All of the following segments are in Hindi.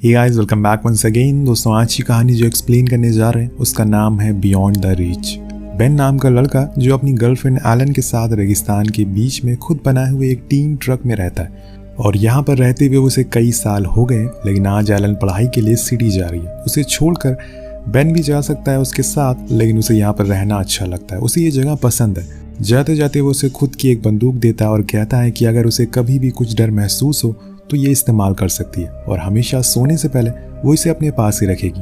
हे guys, welcome back once again. दोस्तों, आज की कहानी जो एक्सप्लेन करने जा रहे हैं उसका नाम है बियॉन्ड द रीच। बेन नाम का लड़का जो अपनी गर्लफ्रेंड एलन के साथ रेगिस्तान के बीच में खुद बनाए हुए एक टीन ट्रक में रहता है और यहाँ पर रहते हुए उसे कई साल हो गए। लेकिन आज एलन पढ़ाई के लिए सिटी जा रही है। उसे छोड़कर बेन भी जा सकता है उसके साथ, लेकिन उसे यहाँ पर रहना अच्छा लगता है। उसे ये जगह पसंद है। जाते जाते वो उसे खुद की एक बंदूक देता है और कहता है कि अगर उसे कभी भी कुछ डर महसूस हो तो ये इस्तेमाल कर सकती है और हमेशा सोने से पहले वो इसे अपने पास ही रखेगी।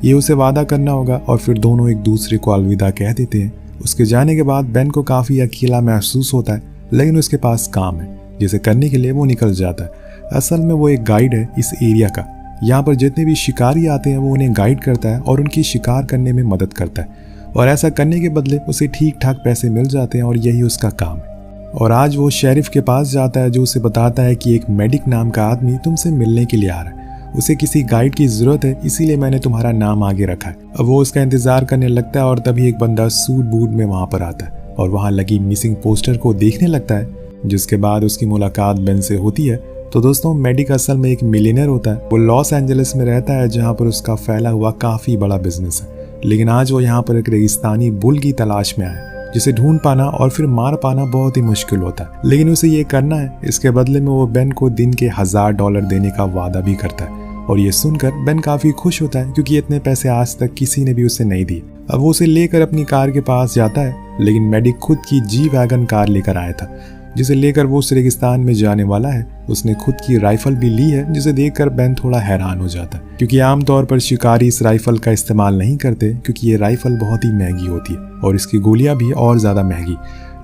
ये उसे वादा करना होगा और फिर दोनों एक दूसरे को अलविदा कह देते हैं। उसके जाने के बाद बेन को काफ़ी अकेला महसूस होता है, लेकिन उसके पास काम है जिसे करने के लिए वो निकल जाता है। असल में वो एक गाइड है इस एरिया का। यहाँ पर जितने भी शिकारी आते हैं वो उन्हें गाइड करता है और उनकी शिकार करने में मदद करता है और ऐसा करने के बदले उसे ठीक ठाक पैसे मिल जाते हैं और यही उसका काम है। और आज वो शेरिफ के पास जाता है जो उसे बताता है कि एक मेडिक नाम का आदमी तुमसे मिलने के लिए आ रहा है। उसे किसी गाइड की ज़रूरत है, इसीलिए मैंने तुम्हारा नाम आगे रखा है। अब वो उसका इंतज़ार करने लगता है और तभी एक बंदा सूट बूट में वहाँ पर आता है और वहाँ लगी मिसिंग पोस्टर को देखने लगता है, जिसके बाद उसकी मुलाकात बेन से होती है। तो दोस्तों, मेडिक असल में एक मिलियनर होता है। वो लॉस एंजलिस में रहता है जहाँ पर उसका फैला हुआ काफ़ी बड़ा बिजनेस है। लेकिन आज वो यहाँ पर एक रेगिस्तानी बुल की तलाश में आया जिसे ढूंढ पाना और फिर मार पाना बहुत ही मुश्किल होता है, लेकिन उसे ये करना है। इसके बदले में वो बेन को दिन के $1000 देने का वादा भी करता है और ये सुनकर बेन काफ़ी खुश होता है क्योंकि इतने पैसे आज तक किसी ने भी उसे नहीं दिए। अब वो उसे लेकर अपनी कार के पास जाता है, लेकिन मेडिक खुद की जी वैगन कार लेकर आया था जिसे लेकर वो उस रेगिस्तान में जाने वाला है। उसने खुद की राइफल भी ली है जिसे देखकर बेन थोड़ा हैरान हो जाता है क्योंकि आमतौर पर शिकारी इस राइफल का इस्तेमाल नहीं करते क्योंकि ये राइफल बहुत ही महंगी होती है और इसकी गोलियां भी और ज़्यादा महंगी।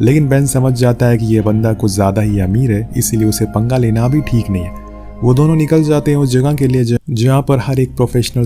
लेकिन बेन समझ जाता है कि ये बंदा कुछ ज़्यादा ही अमीर है, इसीलिए उसे पंगा लेना भी ठीक नहीं है। वो दोनों निकल जाते हैं उस जगह के लिए जहाँ पर हर एक प्रोफेशनल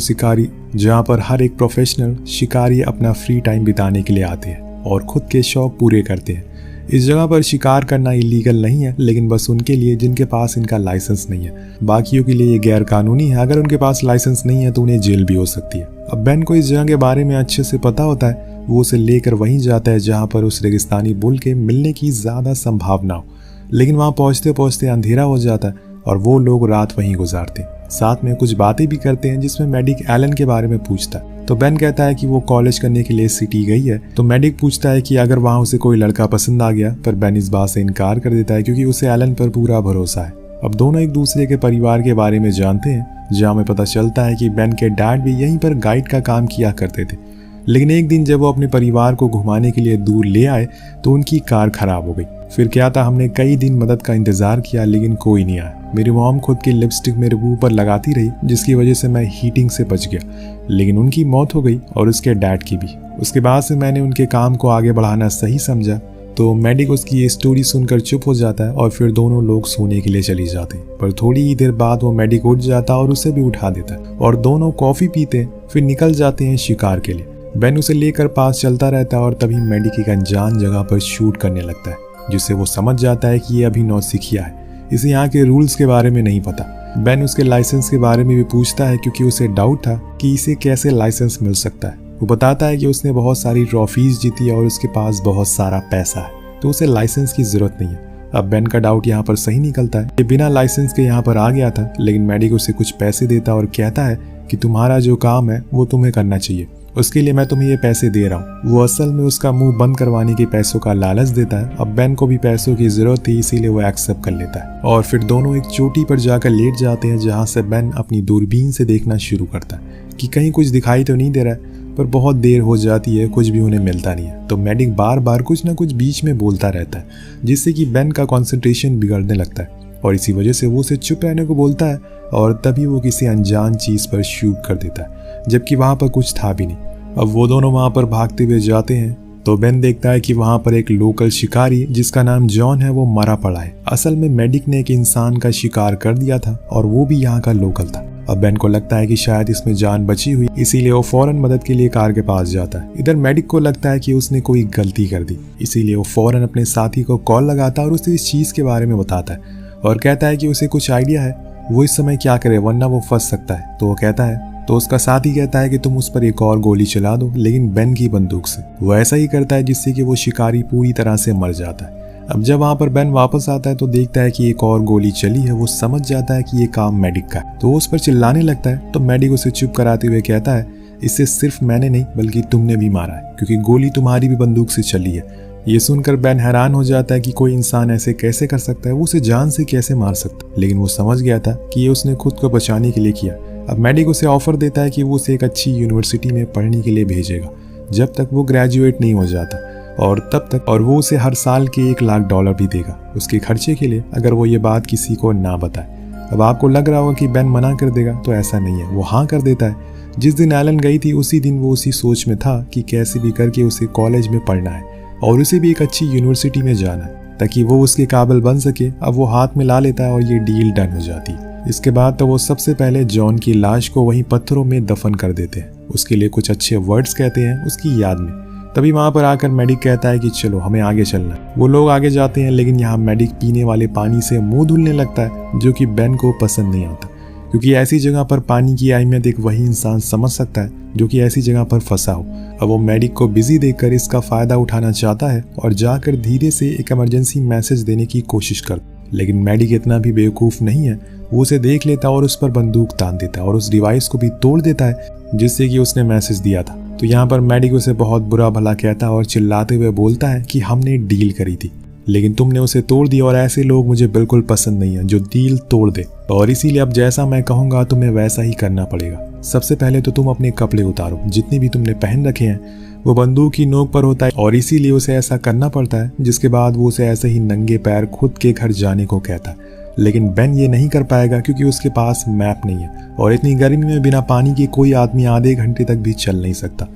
शिकारी अपना फ्री टाइम बिताने के लिए आते हैं और खुद के शौक पूरे करते हैं। इस जगह पर शिकार करना इलीगल नहीं है, लेकिन बस उनके लिए जिनके पास इनका लाइसेंस नहीं है। बाकियों के लिए ये गैर कानूनी है। अगर उनके पास लाइसेंस नहीं है तो उन्हें जेल भी हो सकती है। अब बेन को इस जगह के बारे में अच्छे से पता होता है। वो उसे लेकर वहीं जाता है जहाँ पर उस रेगिस्तानी बुल के मिलने की ज़्यादा संभावना हो, लेकिन वहाँ पहुँचते पहुँचते अंधेरा हो जाता है और वो लोग रात वहीं गुजारते हैं। साथ में कुछ बातें भी करते हैं जिसमें मेडिक एलन के बारे में पूछता है। तो बेन कहता है कि वो कॉलेज करने के लिए सिटी गई है। तो मेडिक पूछता है कि अगर वहाँ उसे कोई लड़का पसंद आ गया, पर बेन इस बात से इनकार कर देता है क्योंकि उसे एलन पर पूरा भरोसा है। अब दोनों एक दूसरे के परिवार के बारे में जानते हैं, जहाँ में पता चलता है कि बेन के डैड भी यहीं पर गाइड का काम किया करते थे। लेकिन एक दिन जब वो अपने परिवार को घुमाने के लिए दूर ले आए तो उनकी कार खराब हो गई। फिर क्या था, हमने कई दिन मदद का इंतजार किया लेकिन कोई नहीं आया। मेरी मॉम खुद की लिपस्टिक मेरे मुंह पर लगाती रही जिसकी वजह से मैं हीटिंग से बच गया, लेकिन उनकी मौत हो गई और उसके डैड की भी। उसके बाद से मैंने उनके काम को आगे बढ़ाना सही समझा। तो मेडिक उसकी ये स्टोरी सुनकर चुप हो जाता है और फिर दोनों लोग सोने के लिए चली जाते हैं। पर थोड़ी ही देर बाद वो मेडिक उठ जाता है और उसे भी उठा देता है और दोनों कॉफ़ी पीते फिर निकल जाते हैं शिकार के लिए। बेन उसे लेकर पास चलता रहता है और तभी मेडिक एक अनजान जगह पर शूट करने लगता है, जिससे वो समझ जाता है कि ये अभी नौसिखिया है, इसे यहाँ के रूल्स के बारे में नहीं पता। बेन उसके लाइसेंस के बारे में भी पूछता है क्योंकि उसे डाउट था कि इसे कैसे लाइसेंस मिल सकता है। वो बताता है कि उसने बहुत सारी ट्रॉफीज जीती है और उसके पास बहुत सारा पैसा है, तो उसे लाइसेंस की जरूरत नहीं है। अब बेन का डाउट यहाँ पर सही निकलता है। ये बिना लाइसेंस के यहाँ पर आ गया था, लेकिन मेडिक उसे कुछ पैसे देता और कहता है कि तुम्हारा जो काम है वो तुम्हें करना चाहिए, उसके लिए मैं तुम्हें ये पैसे दे रहा हूँ। वो असल में उसका मुंह बंद करवाने के पैसों का लालच देता है। अब बेन को भी पैसों की जरूरत थी, इसीलिए वो एक्सेप्ट कर लेता है और फिर दोनों एक चोटी पर जाकर लेट जाते हैं जहाँ से बेन अपनी दूरबीन से देखना शुरू करता है कि कहीं कुछ दिखाई तो नहीं दे रहा है। पर बहुत देर हो जाती है, कुछ भी उन्हें मिलता नहीं है। तो मेडिक बार बार कुछ ना कुछ बीच में बोलता रहता है जिससे कि बेन का कॉन्सेंट्रेशन बिगड़ने लगता है और इसी वजह से वो उसे चुप रहने को बोलता है और तभी वो किसी अनजान चीज़ पर शूट कर देता है, जबकि वहाँ पर कुछ था भी नहीं। अब वो दोनों वहाँ पर भागते हुए जाते हैं तो बेन देखता है कि वहाँ पर एक लोकल शिकारी जिसका नाम जॉन है वो मरा पड़ा है। असल में मेडिक ने एक इंसान का शिकार कर दिया था और वो भी यहाँ का लोकल था। अब बेन को लगता है कि शायद इसमें जान बची हुई, इसीलिए वो फौरन मदद के लिए कार के पास जाता है। इधर मेडिक को लगता है कि उसने कोई गलती कर दी, इसीलिए वो फौरन अपने साथी को कॉल लगाता है और उसे इस चीज़ के बारे में बताता है और कहता है कि उसे कुछ आइडिया है वो इस समय क्या करे वरना वो फंस सकता है। तो वो कहता है, तो उसका साथी कहता है कि तुम उस पर एक और गोली चला दो, लेकिन बेन की बंदूक से। वो ऐसा ही करता है जिससे कि वो शिकारी पूरी तरह से मर जाता है। अब जब वहाँ पर बेन वापस आता है तो देखता है कि एक और गोली चली है। वो समझ जाता है कि ये काम मेडिक का है, तो वो उस पर चिल्लाने लगता है। तो मेडिक उसे चुप कराते हुए कहता है, इसे सिर्फ मैंने नहीं बल्कि तुमने भी मारा है, क्योंकि गोली तुम्हारी भी बंदूक से चली है। ये सुनकर बेन हैरान हो जाता है कि कोई इंसान ऐसे कैसे कर सकता है, वो उसे जान से कैसे मार सकता है। लेकिन वो समझ गया था कि ये उसने खुद को बचाने के लिए किया। अब मेडिक उसे ऑफर देता है कि वो उसे एक अच्छी यूनिवर्सिटी में पढ़ने के लिए भेजेगा जब तक वो ग्रेजुएट नहीं हो जाता, और तब तक वो उसे हर साल के $1,00,000 भी देगा उसके खर्चे के लिए, अगर वो ये बात किसी को ना बताए। अब आपको लग रहा होगा कि बेन मना कर देगा, तो ऐसा नहीं है, वो हाँ कर देता है। जिस दिन एलन गई थी उसी दिन वो उसी सोच में था कि कैसे भी करके उसे कॉलेज में पढ़ना है और उसे भी एक अच्छी यूनिवर्सिटी में जाना है ताकि वो उसके काबिल बन सके। अब वो हाथ में ला लेता है और ये डील डन हो जाती है। इसके बाद तो वो सबसे पहले जॉन की लाश को वहीं पत्थरों में दफन कर देते हैं, उसके लिए कुछ अच्छे वर्ड्स कहते हैं उसकी याद में। तभी वहां पर आकर मेडिक कहता है कि चलो हमें आगे चलना है। वो लोग आगे जाते हैं, लेकिन यहाँ मेडिक पीने वाले पानी से मुंह धुलने लगता है, जो कि बेन को पसंद नहीं आता, क्योंकि ऐसी जगह पर पानी की अहमियत एक वही इंसान समझ सकता है जो कि ऐसी जगह पर फंसा हो। अब वो मेडिक को बिजी देखकर इसका फायदा उठाना चाहता है और जाकर धीरे से एक इमरजेंसी मैसेज देने की कोशिश करता, लेकिन मेडिक इतना भी बेवकूफ नहीं है। वो उसे देख लेता और उस पर बंदूक तान देता और उस डिवाइस को भी तोड़ देता है जिससे कि उसने मैसेज दिया था। तो यहाँ पर मेडिक उसे बहुत बुरा भला कहता है और चिल्लाते हुए बोलता है कि हमने डील करी थी, लेकिन तुमने उसे तोड़ दिया और ऐसे लोग मुझे बिल्कुल पसंद नहीं है जो डील तोड़ दे, और इसीलिए अब जैसा मैं कहूँगा तुम्हें वैसा ही करना पड़ेगा। सबसे पहले तो तुम अपने कपड़े उतारो, जितने भी तुमने पहन रखे हैं। वो बंदूक की नोक पर होता है और इसीलिए उसे ऐसा करना पड़ता है। जिसके बाद वो उसे ऐसे ही नंगे पैर खुद के घर जाने को कहता है, लेकिन बेन ये नहीं कर पाएगा क्योंकि उसके पास मैप नहीं है और इतनी गर्मी में बिना पानी के कोई आदमी आधे घंटे तक भी चल नहीं सकता।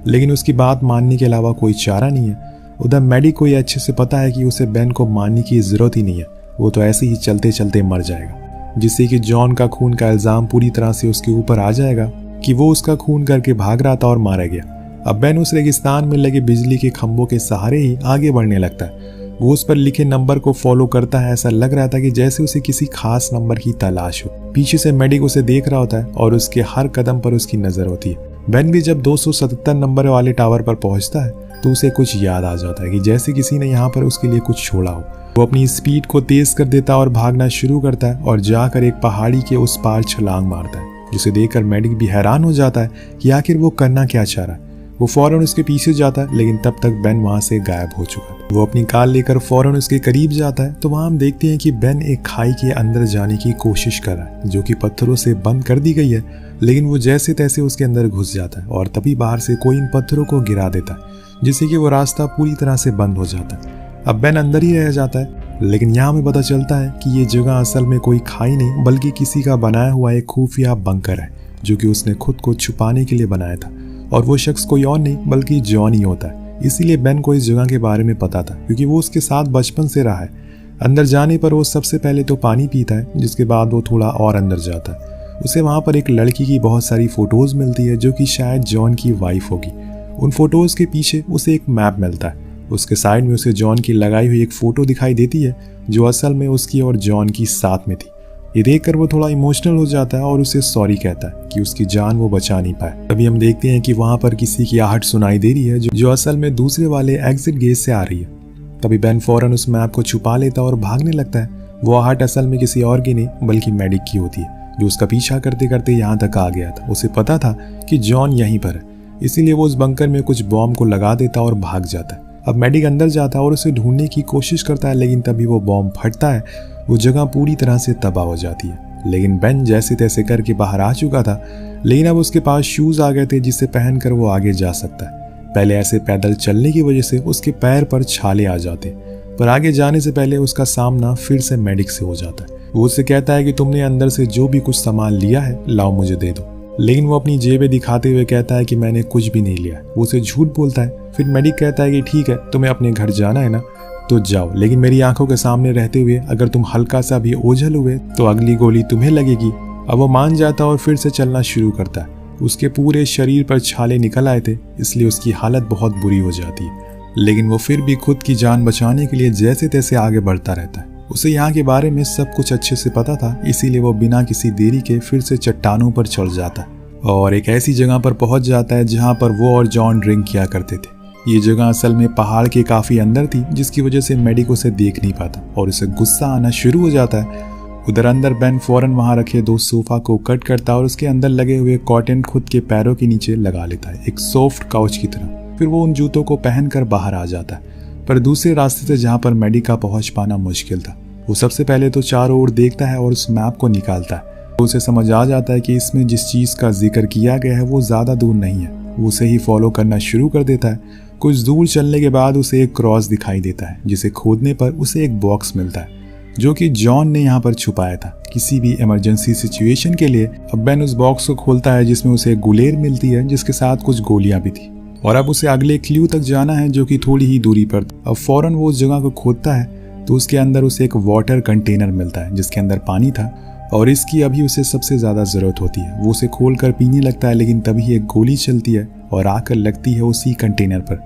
लेकिन उसकी बात मानने के अलावा कोई चारा नहीं है। उधर मेडिक को ये अच्छे से पता है कि उसे बेन को मारने की जरूरत ही नहीं है, वो तो ऐसे ही चलते चलते मर जाएगा, जिससे कि जॉन का खून का इल्जाम पूरी तरह से उसके ऊपर आ जाएगा कि वो उसका खून करके भाग रहा था और मारा गया। अब बेन उस रेगिस्तान में लगे बिजली के खंभों के सहारे ही आगे बढ़ने लगता है। वो उस पर लिखे नंबर को फॉलो करता है। ऐसा लग रहा था कि जैसे उसे किसी खास नंबर की तलाश हो। पीछे से मेडिक उसे देख रहा होता है और उसके हर कदम पर उसकी नजर होती है। बेन भी जब 277 नंबर वाले टावर पर पहुंचता है तो उसे कुछ याद आ जाता है कि जैसे किसी ने यहाँ पर उसके लिए कुछ छोड़ा हो। वो अपनी स्पीड को तेज कर देता और भागना शुरू करता है और जाकर एक पहाड़ी के उस पार छलांग मारता है, जिसे देखकर मेडिक भी हैरान हो जाता है कि आखिर वो करना क्या चाह रहा है। वो फौरन उसके पीछे जाता है, लेकिन तब तक बेन वहां से गायब हो चुका है। वो अपनी कार लेकर फौरन उसके करीब जाता है तो वहां हम देखते हैं कि बेन एक खाई के अंदर जाने की कोशिश कर रहा है, जो कि पत्थरों से बंद कर दी गई है। लेकिन वो जैसे तैसे उसके अंदर घुस जाता है और तभी बाहर से कोई इन पत्थरों को गिरा देता है, जिससे कि वो रास्ता पूरी तरह से बंद हो जाता है। अब बेन अंदर ही रह जाता है, लेकिन यहाँ हमें पता चलता है कि ये जगह असल में कोई खाई नहीं बल्कि किसी का बनाया हुआ एक खुफिया बंकर है, जो कि उसने खुद को छुपाने के लिए बनाया था। और वो शख्स कोई और नहीं बल्कि जॉन ही होता है। इसीलिए बेन को इस जगह के बारे में पता था, क्योंकि वो उसके साथ बचपन से रहा है। अंदर जाने पर वो सबसे पहले तो पानी पीता है, जिसके बाद वो थोड़ा और अंदर जाता है। उसे वहाँ पर एक लड़की की बहुत सारी फोटोज मिलती है, जो कि शायद जॉन की वाइफ होगी। उन फोटोज के पीछे उसे एक मैप मिलता है। उसके साइड में उसे जॉन की लगाई हुई एक फोटो दिखाई देती है, जो असल में उसकी और जॉन की साथ में थी। ये देखकर वो थोड़ा इमोशनल हो जाता है और उसे सॉरी कहता है कि उसकी जान वो बचा नहीं पाए। तभी हम देखते हैं कि वहां पर किसी की आहट सुनाई दे रही है, जो असल में दूसरे वाले एग्जिट गेट से आ रही है। तभी बेन फौरन उस मैप को छुपा लेता और भागने लगता है। वो आहट असल में किसी और की नहीं बल्कि मेडिक की होती है, जो उसका पीछा करते करते यहाँ तक आ गया था। उसे पता था कि जॉन यहीं पर है, इसीलिए वो उस बंकर में कुछ बॉम्ब को लगा देता और भाग जाता है। अब मेडिक अंदर जाता है और उसे ढूंढने की कोशिश करता है, लेकिन तभी वो बॉम्ब फटता है। वो जगह पूरी तरह से तबाह हो जाती है। लेकिन बेन जैसे तैसे करके बाहर आ चुका था, लेकिन अब उसके पास शूज आ गए थे जिससे पहनकर वो आगे जा सकता है। पहले ऐसे पैदल चलने की वजह से उसके पैर पर छाले आ जाते, पर आगे जाने से पहले उसका सामना फिर से मेडिक से हो जाता है। वो उससे कहता है कि तुमने अंदर से जो भी कुछ सामान लिया है लाओ मुझे दे दो, लेकिन वो अपनी जेबें दिखाते हुए कहता है कि मैंने कुछ भी नहीं लिया। वो उसे झूठ बोलता है। फिर मेडिक कहता है कि ठीक है, तुम्हें अपने घर जाना है ना, तो जाओ, लेकिन मेरी आंखों के सामने रहते हुए अगर तुम हल्का सा भी ओझल हुए तो अगली गोली तुम्हें लगेगी। अब वो मान जाता और फिर से चलना शुरू करता है। उसके पूरे शरीर पर छाले निकल आए थे, इसलिए उसकी हालत बहुत बुरी हो जाती है, लेकिन वो फिर भी खुद की जान बचाने के लिए जैसे तैसे आगे बढ़ता रहता है। उसे यहाँ के बारे में सब कुछ अच्छे से पता था, इसीलिए वो बिना किसी देरी के फिर से चट्टानों पर चढ़ जाता है और एक ऐसी जगह पर पहुंच जाता है जहाँ पर वो और जॉन ड्रिंक किया करते थे। ये जगह असल में पहाड़ के काफी अंदर थी, जिसकी वजह से मेडिक उसे देख नहीं पाता और उसे गुस्सा आना शुरू हो जाता है। उधर अंदर बेन फौरन वहां रखे 2 सोफा को कट करता है और उसके अंदर लगे हुए कॉटन खुद के पैरों के नीचे लगा लेता है, एक सॉफ्ट काउच की तरह। फिर वो उन जूतों को पहनकर बाहर आ जाता है, पर दूसरे रास्ते से जहां पर मेडिक का पहुंच पाना मुश्किल था। वो सबसे पहले तो चारों ओर देखता है और उस मैप को निकालता है। तो उसे समझ आ जाता है कि इसमें जिस चीज का जिक्र किया गया है वो ज्यादा दूर नहीं है। वो उसे ही फॉलो करना शुरू कर देता है। कुछ दूर चलने के बाद उसे एक क्रॉस दिखाई देता है, जिसे खोदने पर उसे एक बॉक्स मिलता है जो कि जॉन ने यहाँ पर छुपाया था किसी भी इमरजेंसी सिचुएशन के लिए। अब बेन उस बॉक्स को खोलता है जिसमें उसे एक गुलेर मिलती है जिसके साथ कुछ गोलियां भी थी, और अब उसे अगले क्ल्यू तक जाना है जो कि थोड़ी ही दूरी पर। अब फौरन वो उस जगह को खोदता है तो उसके अंदर उसे एक वाटर कंटेनर मिलता है जिसके अंदर पानी था, और इसकी अभी उसे सबसे ज्यादा जरूरत होती है। वो उसे खोलकर पीने लगता है, लेकिन तभी एक गोली चलती है और आकर लगती है उसी कंटेनर पर,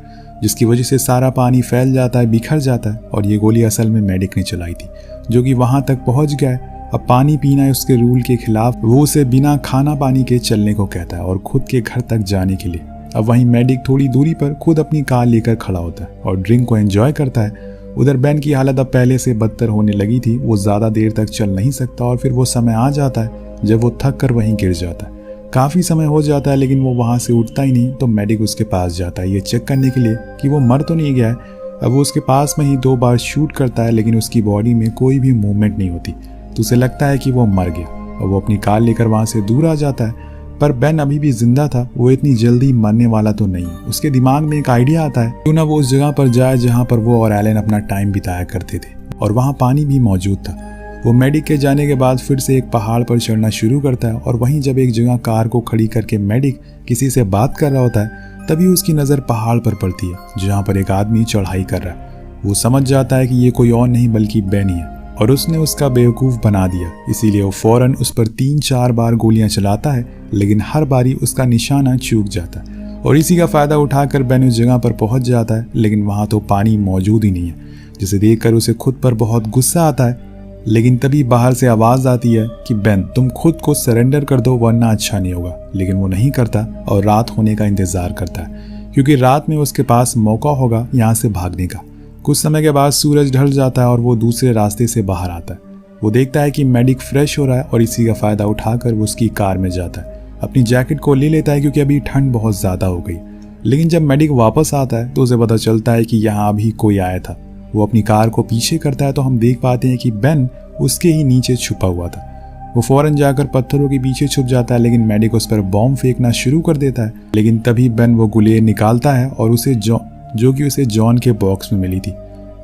जिसकी वजह से सारा पानी फैल जाता है, बिखर जाता है। और ये गोली असल में मेडिक ने चलाई थी जो कि वहां तक पहुंच गया है। अब पानी पीना है उसके रूल के खिलाफ। वो उसे बिना खाना पानी के चलने को कहता है और खुद के घर तक जाने के लिए। अब वहीं मेडिक थोड़ी दूरी पर खुद अपनी कार लेकर खड़ा होता है और ड्रिंक को एंजॉय करता है। उधर बेन की हालत अब पहले से बदतर होने लगी थी। वो ज्यादा देर तक चल नहीं सकता और फिर वो समय आ जाता है जब वो थक कर वहीं गिर जाता है। काफी समय हो जाता है लेकिन वो वहां से उठता ही नहीं। तो मेडिक उसके पास जाता है ये चेक करने के लिए कि वो मर तो नहीं गया है। अब वो उसके पास में ही 2 बार शूट करता है लेकिन उसकी बॉडी में कोई भी मूवमेंट नहीं होती, तो उसे लगता है कि वो मर गया और वो अपनी कार लेकर वहां से दूर आ जाता है। पर बेन अभी भी जिंदा था, वो इतनी जल्दी मरने वाला तो नहीं। उसके दिमाग में एक आइडिया आता है क्यों ना वो उस जगह पर जाए जहां पर वो और एलन अपना टाइम बिताया करते थे, और वहां पानी भी मौजूद था। वो मेडिक के जाने के बाद फिर से एक पहाड़ पर चढ़ना शुरू करता है, और वहीं जब एक जगह कार को खड़ी करके मेडिक किसी से बात कर रहा होता है तभी उसकी नजर पहाड़ पर पड़ती है जहां पर एक आदमी चढ़ाई कर रहा है। वो समझ जाता है कि ये कोई और नहीं बल्कि बेन ही है और उसने उसका बेवकूफ बना दिया। इसीलिए वो फौरन उस पर 3-4 बार गोलियां चलाता है, लेकिन हर बारी उसका निशाना चूक जाता है। और इसी का फायदा उठाकर बेन उस जगह पर पहुंच जाता है, लेकिन वहां तो पानी मौजूद ही नहीं है, जिसे देखकर उसे खुद पर बहुत गुस्सा आता है। लेकिन तभी बाहर से आवाज आती है कि बेन तुम खुद को सरेंडर कर दो वरना अच्छा नहीं होगा। लेकिन वो नहीं करता और रात होने का इंतजार करता है, क्योंकि रात में उसके पास मौका होगा यहाँ से भागने का। कुछ समय के बाद सूरज ढल जाता है और वो दूसरे रास्ते से बाहर आता है। वो देखता है कि मेडिक फ्रेश हो रहा है और इसी का फायदा उठाकर वो उसकी कार में जाता है। अपनी जैकेट को ले लेता है क्योंकि अभी ठंड बहुत ज्यादा हो गई। लेकिन जब मेडिक वापस आता है तो उसे पता चलता है कि यहाँ अभी कोई आया था। वो अपनी कार को पीछे करता है तो हम देख पाते हैं कि बेन उसके ही नीचे छुपा हुआ था। वो फौरन जाकर पत्थरों के पीछे छुप जाता है, लेकिन मेडिक उस पर बॉम्ब फेंकना शुरू कर देता है। लेकिन तभी बेन वो गुलेर निकालता है और उसे जो कि उसे जॉन के बॉक्स में मिली थी,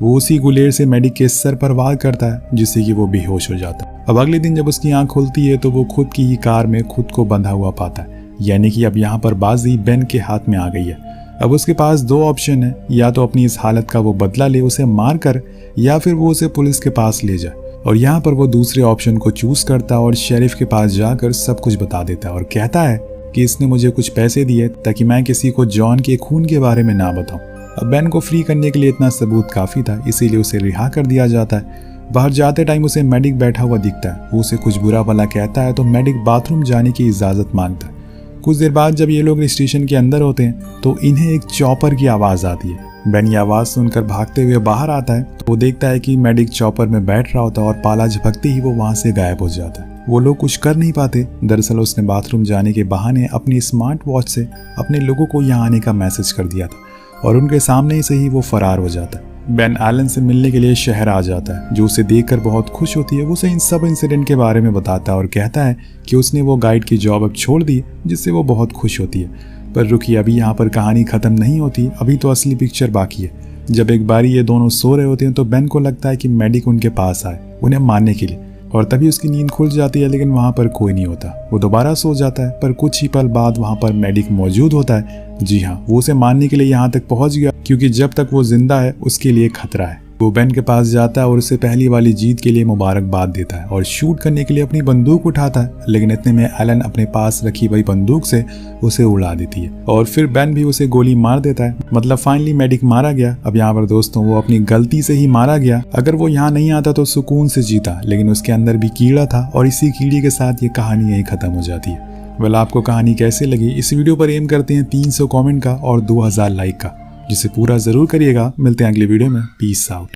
वो उसी गुलेर से मेडिक के सर पर वार करता है, जिससे कि वो बेहोश हो जाता है। अब अगले दिन जब उसकी आंख खुलती है तो वो खुद की ही कार में खुद को बंधा हुआ पाता है, यानी कि अब यहाँ पर बाजी बेन के हाथ में आ गई है। अब उसके पास 2 ऑप्शन है, या तो अपनी इस हालत का वो बदला ले उसे मार कर, या फिर वो उसे पुलिस के पास ले जाए। और यहाँ पर वो दूसरे ऑप्शन को चूज करता है और शेरिफ के पास जाकर सब कुछ बता देता है और कहता है कि इसने मुझे कुछ पैसे दिए ताकि मैं किसी को जॉन के खून के बारे में ना बताऊं। अब बेन को फ्री करने के लिए इतना सबूत काफी था, इसीलिए उसे रिहा कर दिया जाता है। बाहर जाते टाइम उसे मेडिक बैठा हुआ दिखता है। वो उसे कुछ बुरा भला कहता है तो मेडिक बाथरूम जाने की इजाजत मांगता है। कुछ देर बाद जब ये लोग स्टेशन के अंदर होते हैं तो इन्हें एक चॉपर की आवाज आती है। बेन ये आवाज सुनकर भागते हुए बाहर आता है तो वो देखता है कि मेडिक चॉपर में बैठ रहा होता है और पाला झपकते ही वो वहां से गायब हो जाता है। वो लोग कुछ कर नहीं पाते। दरअसल उसने बाथरूम जाने के बहाने अपनी स्मार्ट वॉच से अपने लोगों को यहाँ आने का मैसेज कर दिया था और उनके सामने से ही वो फरार हो जाता है। बेन एलन से मिलने के लिए शहर आ जाता है, जो उसे देखकर बहुत खुश होती है। वो उसे इन सब इंसिडेंट के बारे में बताता है और कहता है कि उसने वो गाइड की जॉब अब छोड़ दी, जिससे वो बहुत खुश होती है। पर रुकिए, अभी यहाँ पर कहानी खत्म नहीं होती, अभी तो असली पिक्चर बाकी है। जब एक बारी ये दोनों सो रहे होते हैं तो बेन को लगता है कि मेडिक उनके पास आए उन्हें मारने के लिए, और तभी उसकी नींद खुल जाती है। लेकिन वहाँ पर कोई नहीं होता। वो दोबारा सो जाता है, पर कुछ ही पल बाद वहाँ पर मेडिक मौजूद होता है। जी हाँ, वो उसे मारने के लिए यहाँ तक पहुँच गया, क्योंकि जब तक वो जिंदा है उसके लिए खतरा है। वो बेन के पास जाता है और उसे पहली वाली जीत के लिए मुबारकबाद देता है और शूट करने के लिए अपनी बंदूक उठाता है। लेकिन इतने में एलन अपने पास रखी हुई बंदूक से उसे उड़ा देती है और फिर बेन भी उसे गोली मार देता है। मतलब फाइनली मेडिक मारा गया। अब यहाँ पर दोस्तों वो अपनी गलती से ही मारा गया। अगर वो यहाँ नहीं आता तो सुकून से जीता, लेकिन उसके अंदर भी कीड़ा था और इसी कीड़े के साथ ये कहानी यही खत्म हो जाती है। वेल, आपको कहानी कैसे लगी? इस वीडियो पर एम करते हैं 300 कमेंट का और 2000 लाइक का। जिसे पूरा ज़रूर करिएगा। मिलते हैं अगली वीडियो में। Peace out.